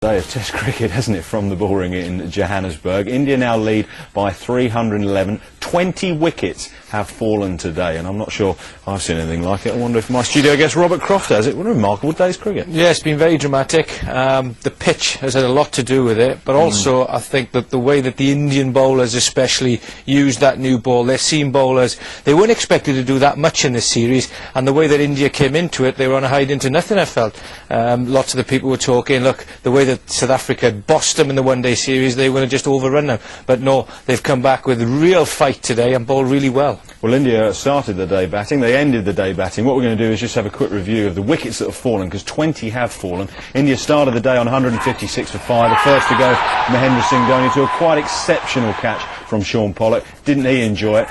Day of Test cricket, hasn't it, from the bullring in Johannesburg. India now lead by 311. 20 wickets have fallen today, and I'm not sure I've seen anything like it. I wonder if my studio guest Robert Croft has it. What a remarkable day's cricket. Yeah, it's been very dramatic. The pitch has had a lot to do with it, but also I think that the way that the Indian bowlers especially used that new ball, their seam bowlers, they weren't expected to do that much in this series, and the way that India came into it, they were on a hide into nothing, I felt. Lots of the people were talking, look, the way that South Africa had bossed them in the one-day series, they were going to just overrun them. But no, they've come back with a real fight today and bowled really well. Well, India started the day batting, they ended the day batting. What we're going to do is just have a quick review of the wickets that have fallen, because 20 have fallen. India started the day on 156 for 5. The first to go, Mahendra Singh Dhoni, to a quite exceptional catch from Sean Pollock. Didn't he enjoy it?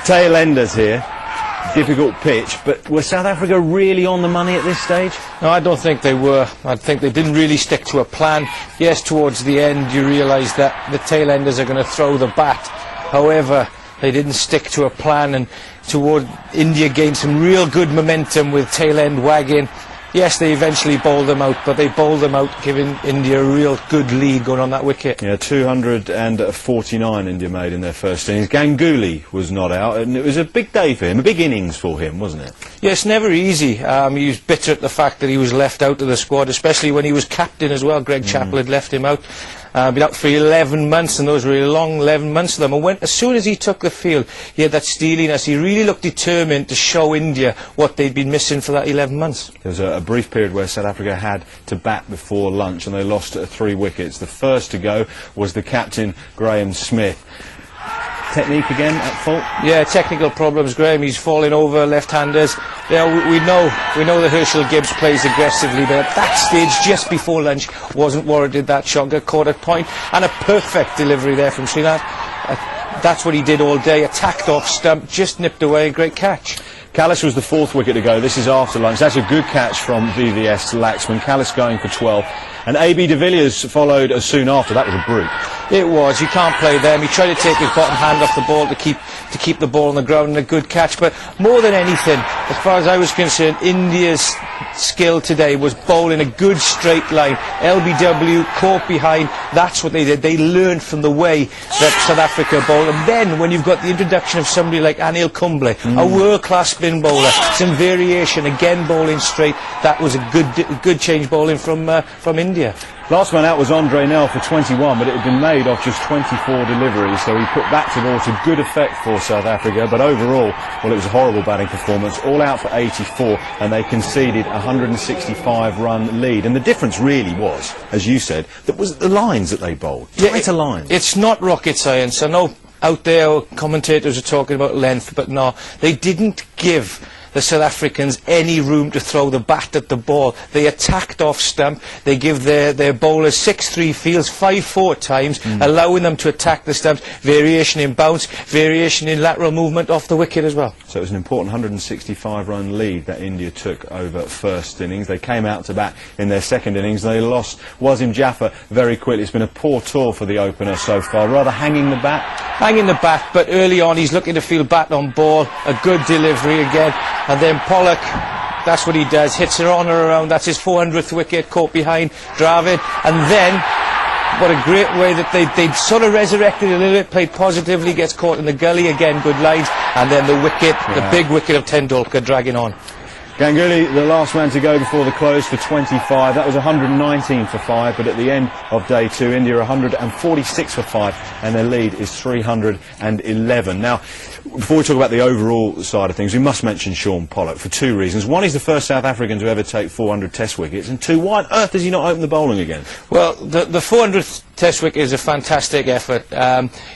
Tail enders here. Difficult pitch, but were South Africa really on the money at this stage? No, I don't think they were. I think they didn't really stick to a plan. Yes, towards the end you realise that the tail enders are going to throw the bat. However, they didn't stick to a plan, and India gained some real good momentum with tail end wagging. Yes, they eventually bowled them out, but they bowled them out, giving India a real good lead going on that wicket. Yeah, 249 India made in their first innings. Ganguly was not out, and it was a big day for him, a big innings for him, wasn't it? Yes, never easy. He was bitter at the fact that he was left out of the squad, especially when he was captain as well. Greg Chappell had left him out. Been out for 11 months, and those were really long 11 months for them. And as soon as he took the field, he had that steeliness. He really looked determined to show India what they'd been missing for that 11 months. There was a brief period where South Africa had to bat before lunch, and they lost 3 wickets. The first to go was the captain, Graham Smith. Technique again at fault? Yeah, technical problems, Graham. He's falling over left-handers. Yeah, we know that Herschel Gibbs plays aggressively, but at that stage, just before lunch, wasn't warranted that shot. Got caught at point, and a perfect delivery there from Srinath. That's what he did all day. Attacked off stump, just nipped away. Great catch. Kallis was the 4th wicket to go. This is after lunch. That's a good catch from VVS Laxman. Kallis going for 12. And A.B. de Villiers followed soon after. That was a brute. It was. You can't play them. He tried to take his bottom hand off the ball to keep the ball on the ground, and a good catch. But more than anything, as far as I was concerned, India's skill today was bowling a good straight line. LBW caught behind. That's what they did. They learned from the way that South Africa bowled. And then when you've got the introduction of somebody like Anil Kumble, a world-class spin bowler, some variation, again bowling straight, that was a good change bowling from India. Last man out was Andre Nell for 21, but it had been made off just 24 deliveries, so he put back to ball to good effect for South Africa. But overall, well, it was a horrible batting performance, all out for 84, and they conceded a 165-run lead. And the difference really was, as you said, that was the lines that they bowled. Tighter lines. It's not rocket science. I know out there commentators are talking about length, but no, they didn't give the South Africans any room to throw the bat at the ball. They attacked off stump. They give their bowlers 6-3 fields 5-4 at times, allowing them to attack the stumps. Variation in bounce, variation in lateral movement off the wicket as well. So it was an important 165-run lead that India took over first innings. They came out to bat in their second innings. They lost Wasim Jaffer very quickly. It's been a poor tour for the opener so far. Rather hanging the bat. Hanging the bat, but early on he's looking to field bat on ball. A good delivery again. And then Pollock, that's what he does, hits her on or around. That's his 400th wicket, caught behind Dravid. And then, what a great way that they'd sort of resurrected a little bit, played positively, gets caught in the gully, again, good lines. And then the wicket, the big wicket of Tendulkar dragging on. Ganguly, the last man to go before the close for 25. That was 119 for 5, but at the end of day 2, India 146 for 5, and their lead is 311. Now, before we talk about the overall side of things, we must mention Sean Pollock for 2 reasons. One, he's the first South African to ever take 400 Test wickets, and 2, why on earth does he not open the bowling again? Well, the 400th Test wicket is a fantastic effort.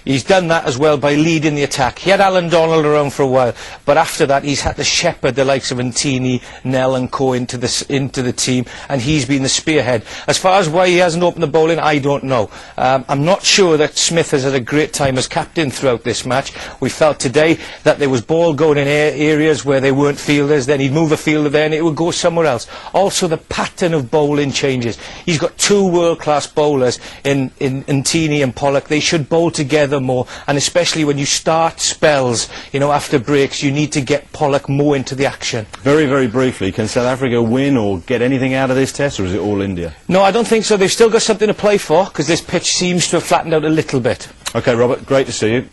He's done that as well by leading the attack. He had Alan Donald around for a while, but after that he's had to shepherd the likes of Ntini, Nell and Co into the team, and he's been the spearhead. As far as why he hasn't opened the bowling, I don't know. I'm not sure that Smith has had a great time as captain throughout this match. We felt today that there was ball going in areas where they weren't fielders, then he'd move a fielder there and it would go somewhere else. Also the pattern of bowling changes. He's got 2 world-class bowlers in Ntini and Pollock, they should bowl together more, and especially when you start spells, you know, after breaks, you need to get Pollock more into the action. Very, very briefly, can South Africa win or get anything out of this test, or is it all India? No, I don't think so. They've still got something to play for, because this pitch seems to have flattened out a little bit. OK, Robert, great to see you.